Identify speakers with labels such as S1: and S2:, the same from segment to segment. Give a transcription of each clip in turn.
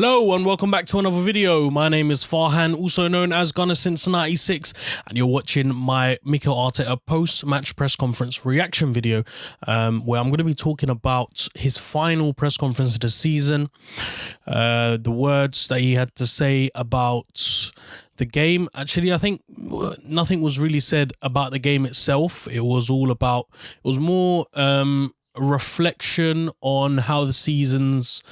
S1: Hello and welcome back to another video. My name is Farhan, also known as Gunner since 96, and you're watching my Mikel Arteta post-match press conference reaction video, where I'm going to be talking about his final press conference of the season, the words that he had to say about the game. Actually, I think nothing was really said about the game itself. It was more a reflection on how the season's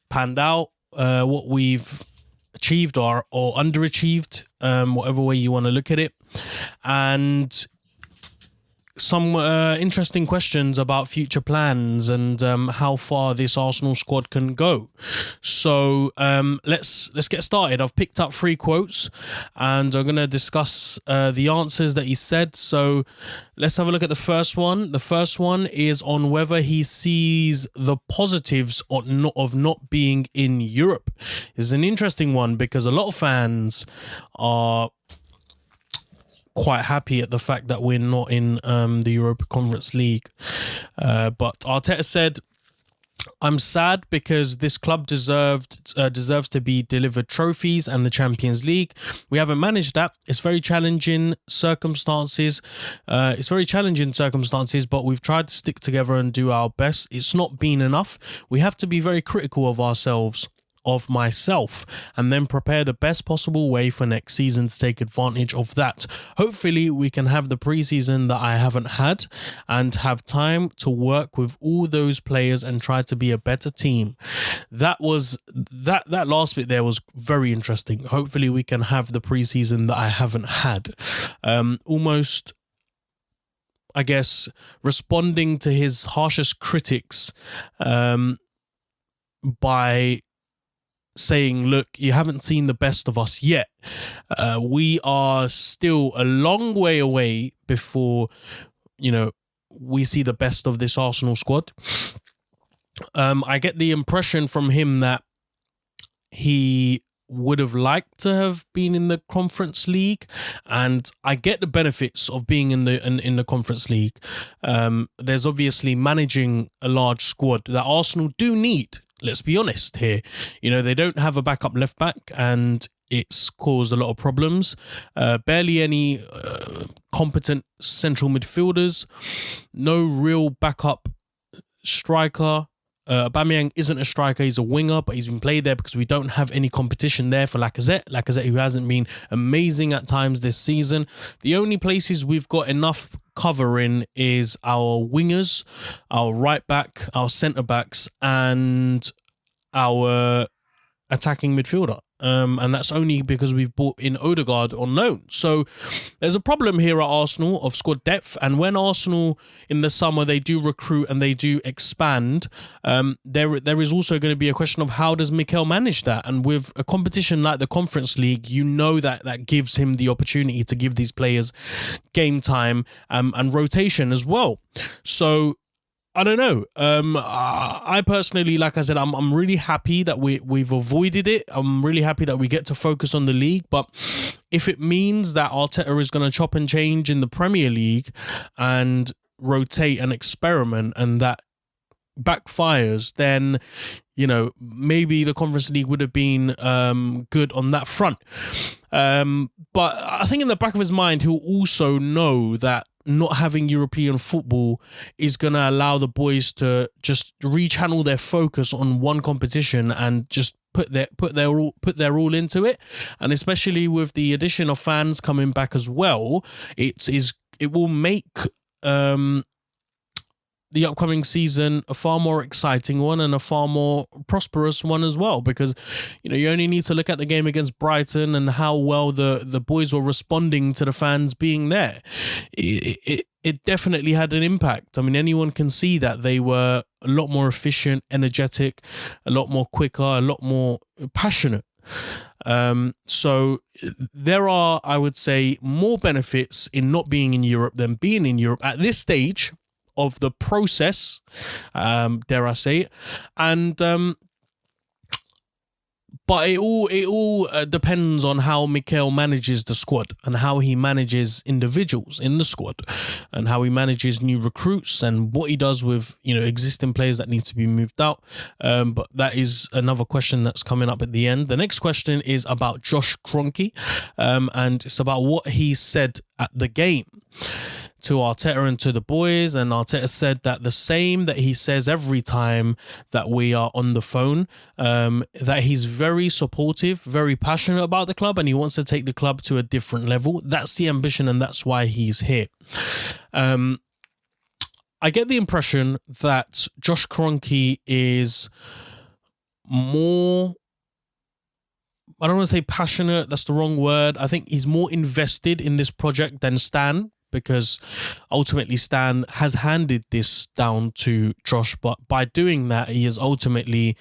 S1: panned out, what we've achieved or underachieved, whatever way you want to look at it, and some interesting questions about future plans and how far this Arsenal squad can go. So let's get started. I've picked up 3 quotes and I'm going to discuss the answers that he said. So let's have a look at the first one. The first one is on whether he sees the positives of not being in Europe. It's an interesting one because a lot of fans are quite happy at the fact that we're not in the Europa Conference League. But Arteta said, "I'm sad because this club deserves to be delivered trophies and the Champions League. We haven't managed that. It's very challenging circumstances. But we've tried to stick together and do our best. It's not been enough. We have to be very critical of ourselves, of myself, and then prepare the best possible way for next season to take advantage of that. Hopefully we can have the preseason that I haven't had and have time to work with all those players and try to be a better team." That last bit there was very interesting. Hopefully we can have the preseason that I haven't had. Almost, I guess, responding to his harshest critics by saying, look, you haven't seen the best of us yet. We are still a long way away before, we see the best of this Arsenal squad. I get the impression from him that he would have liked to have been in the Conference League, and I get the benefits of being in the Conference League. There's obviously managing a large squad that Arsenal do need. Let's be honest here. They don't have a backup left back and it's caused a lot of problems. Barely any competent central midfielders. No real backup striker. Aubameyang isn't a striker, he's a winger, but he's been played there because we don't have any competition there for Lacazette, who hasn't been amazing at times this season. The only places we've got enough cover in is our wingers, our right back, our centre backs, and our attacking midfielder. And that's only because we've brought in Odegaard on loan. So there's a problem here at Arsenal of squad depth. And when Arsenal in the summer, they do recruit and they do expand, there is also going to be a question of how does Mikel manage that? And with a competition like the Conference League, that gives him the opportunity to give these players game time and rotation as well. So I don't know. I personally, like I said, I'm really happy that we've avoided it. I'm really happy that we get to focus on the league. But if it means that Arteta is going to chop and change in the Premier League and rotate and experiment, and that backfires, then maybe the Conference League would have been good on that front. But I think in the back of his mind, he'll also know that not having European football is going to allow the boys to just rechannel their focus on one competition and just put their all into it. And especially with the addition of fans coming back as well, it will make the upcoming season a far more exciting one and a far more prosperous one as well, because you only need to look at the game against Brighton and how well the boys were responding to the fans being there. It definitely had an impact. I mean, anyone can see that they were a lot more efficient, energetic, a lot more quicker, a lot more passionate. So there are, I would say, more benefits in not being in Europe than being in Europe at this stage of the process, dare I say it. And But it all depends on how Mikel manages the squad and how he manages individuals in the squad and how he manages new recruits and what he does with, existing players that need to be moved out. But that is another question that's coming up at the end. The next question is about Josh Kroenke, and it's about what he said at the game to Arteta and to the boys. And Arteta said that the same that he says every time that we are on the phone, that he's very supportive, very passionate about the club, and he wants to take the club to a different level. That's the ambition, and that's why he's here. I get the impression that Josh Kroenke is more, I don't want to say passionate, that's the wrong word. I think he's more invested in this project than Stan, because ultimately Stan has handed this down to Josh, but by doing that, he has ultimately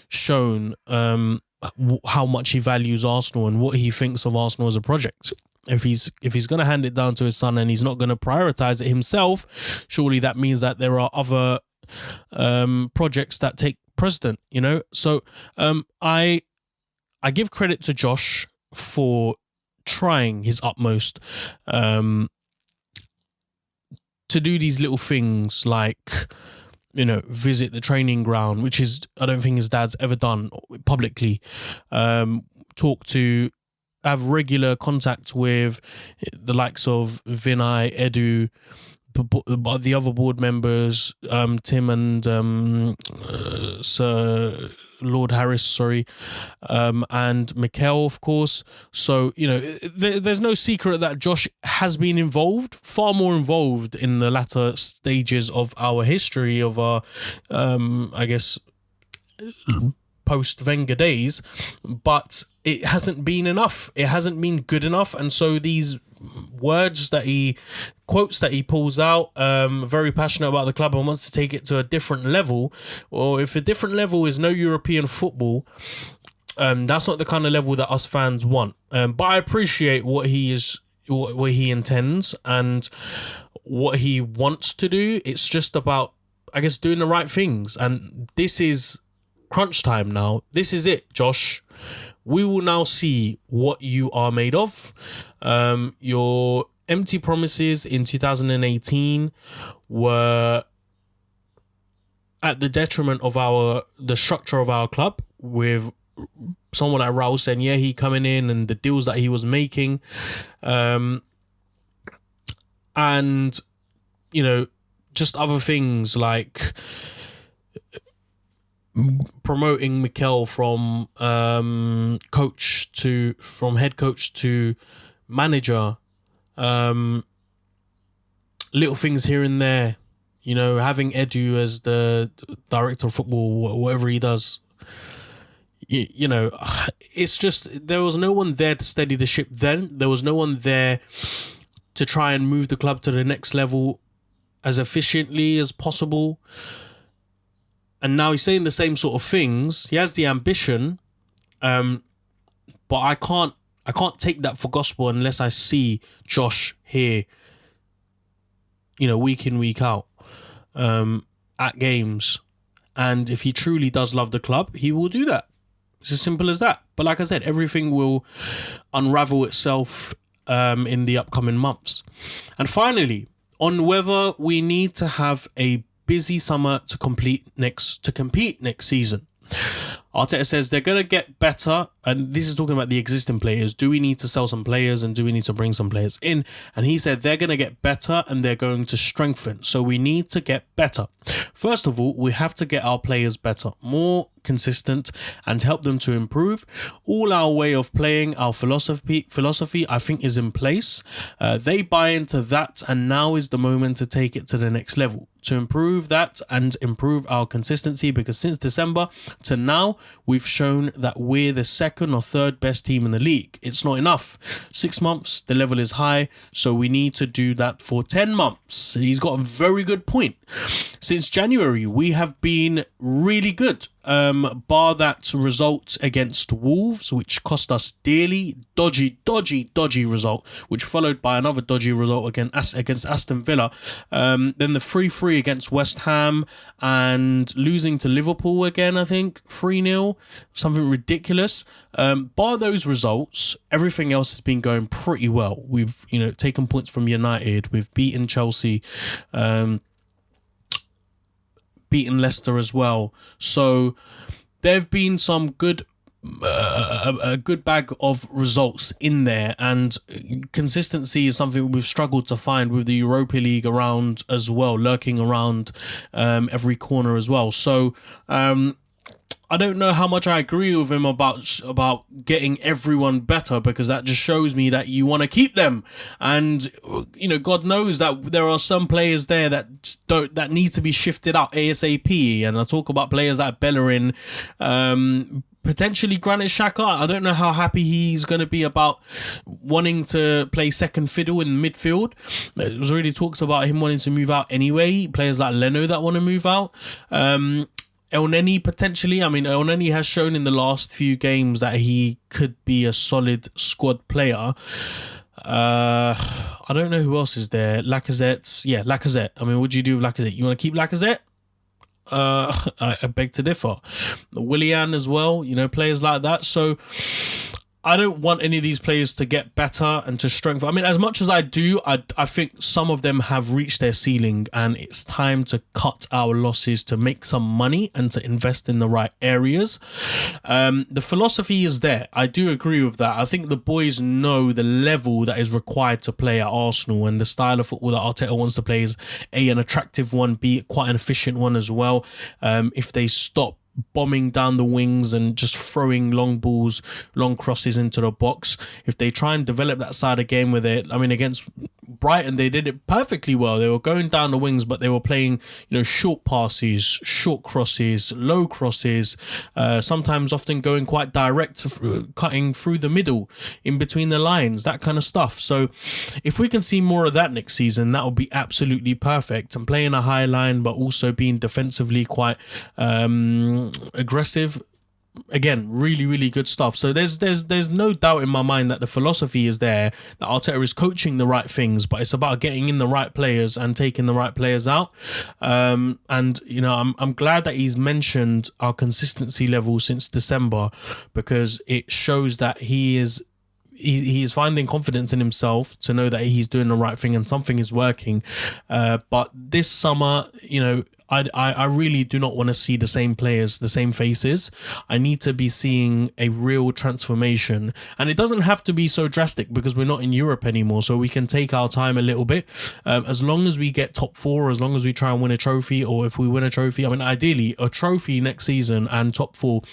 S1: shown how much he values Arsenal and what he thinks of Arsenal as a project. If he's going to hand it down to his son and he's not going to prioritize it himself, surely that means that there are other projects that take precedent, So I give credit to Josh for trying his utmost to do these little things like, visit the training ground, which is, I don't think his dad's ever done publicly. Have regular contact with the likes of Vinay, Edu, the other board members, Tim and Sir Lord Harris, and Mikel, of course. So, there's no secret that Josh has been involved, far more involved in the latter stages of our history, of our, post-Wenger days, but it hasn't been enough. It hasn't been good enough. And so these quotes that he pulls out, very passionate about the club and wants to take it to a different level, or if a different level is no European football, that's not the kind of level that us fans want. But I appreciate what he intends and what he wants to do. It's just about, doing the right things. And this is crunch time now. This is it, Josh. We will now see what you are made of. Your empty promises in 2018 were at the detriment of the structure of our club, with someone like Raul Senyehi coming in and the deals that he was making. And, just other things like promoting Mikel from head coach to manager, little things here and there, having Edu as the director of football, whatever he does. It's just, there was no one there to steady the ship then. There was no one there to try and move the club to the next level as efficiently as possible. And now he's saying the same sort of things. He has the ambition, but I can't take that for gospel unless I see Josh here, week in, week out, at games. And if he truly does love the club, he will do that. It's as simple as that. But like I said, everything will unravel itself in the upcoming months. And finally, on whether we need to have a busy summer to compete next season. Arteta says they're going to get better, and this is talking about the existing players. Do we need to sell some players, and do we need to bring some players in? And he said they're going to get better and they're going to strengthen. So we need to get better. First of all, we have to get our players better, more consistent, and help them to improve. All our way of playing, our philosophy, I think, is in place. They buy into that, and now is the moment to take it to the next level, to improve that and improve our consistency, because since December to now, we've shown that we're the second or third best team in the league. It's not enough. 6 months, the level is high, so we need to do that for 10 months. He's got a very good point. Since January, we have been really good. bar that result against Wolves, which cost us dearly. Dodgy result, which followed by another dodgy result against Aston Villa. Then the 3-3 against West Ham and losing to Liverpool again, I think, 3-0, something ridiculous. Bar those results, everything else has been going pretty well. We've, taken points from United. We've beaten Chelsea. Beaten Leicester as well. So there have been some good a good bag of results in there, and consistency is something we've struggled to find with the Europa League around as well, lurking around every corner as well. So I don't know how much I agree with him about getting everyone better, because that just shows me that you want to keep them. And, God knows that there are some players there that need to be shifted out ASAP. And I talk about players like Bellerin, potentially Granit Xhaka. I don't know how happy he's going to be about wanting to play second fiddle in midfield. There was already talks about him wanting to move out anyway. Players like Leno that want to move out. Elneny potentially. I mean, Elneny has shown in the last few games that he could be a solid squad player. I don't know who else is there. Lacazette. Yeah, Lacazette. I mean, what do you do with Lacazette? You want to keep Lacazette? I beg to differ. Willian as well, players like that. So I don't want any of these players to get better and to strengthen. I mean, as much as I do, I think some of them have reached their ceiling, and it's time to cut our losses to make some money and to invest in the right areas. The philosophy is there. I do agree with that. I think the boys know the level that is required to play at Arsenal, and the style of football that Arteta wants to play is an attractive one, B, quite an efficient one as well. If they stop bombing down the wings and just throwing long balls, long crosses into the box, if they try and develop that side of game with it, I mean, against Brighton, they did it perfectly well. They were going down the wings, but they were playing, short passes, short crosses, low crosses, sometimes often going quite direct, cutting through the middle, in between the lines, that kind of stuff. So if we can see more of that next season, that would be absolutely perfect. And playing a high line, but also being defensively quite aggressive. Again, really, really good stuff. So there's no doubt in my mind that the philosophy is there, that Arteta is coaching the right things, but it's about getting in the right players and taking the right players out. And I'm glad that he's mentioned our consistency level since December, because it shows that he is finding confidence in himself to know that he's doing the right thing and something is working. But this summer, I really do not want to see the same players, the same faces. I need to be seeing a real transformation. And it doesn't have to be so drastic, because we're not in Europe anymore, so we can take our time a little bit. As long as we get top four, as long as we try and win a trophy, or if we win a trophy, I mean, ideally, a trophy next season and top four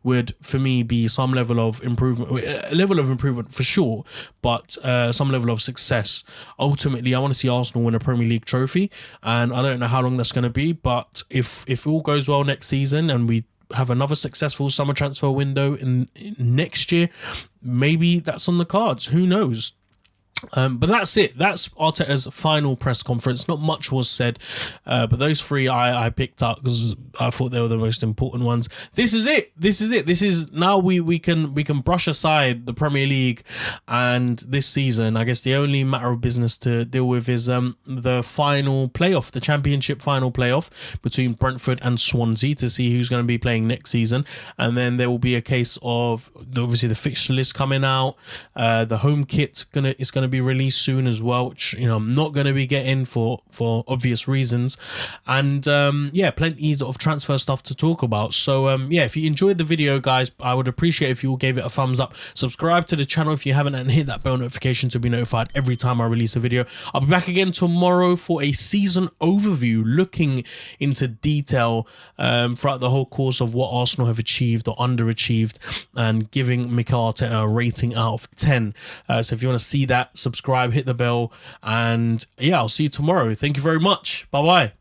S1: would, for me, be some level of improvement. A level of improvement for sure, but some level of success. Ultimately, I want to see Arsenal win a Premier League trophy, and I don't know how long that's going to be, but if all goes well next season and we have another successful summer transfer window in next year, maybe that's on the cards. Who knows? But that's it. That's Arteta's final press conference. Not much was said, but those three I picked up because I thought they were the most important ones. This is it. This is now we can brush aside the Premier League and this season. I guess the only matter of business to deal with is the final playoff, the Championship final playoff between Brentford and Swansea, to see who's going to be playing next season. And then there will be a case of obviously the fixture list coming out. The home kit is going to be released soon as well, which I'm not going to be getting for obvious reasons. And plenty of transfer stuff to talk about. So if you enjoyed the video, guys, I would appreciate if you all gave it a thumbs up. Subscribe to the channel if you haven't, and hit that bell notification to be notified every time I release a video. I'll be back again tomorrow for a season overview, looking into detail throughout the whole course of what Arsenal have achieved or underachieved, and giving Mikel Arteta a rating out of 10. So if you want to see that, subscribe, hit the bell, and I'll see you tomorrow. Thank you very much. Bye bye.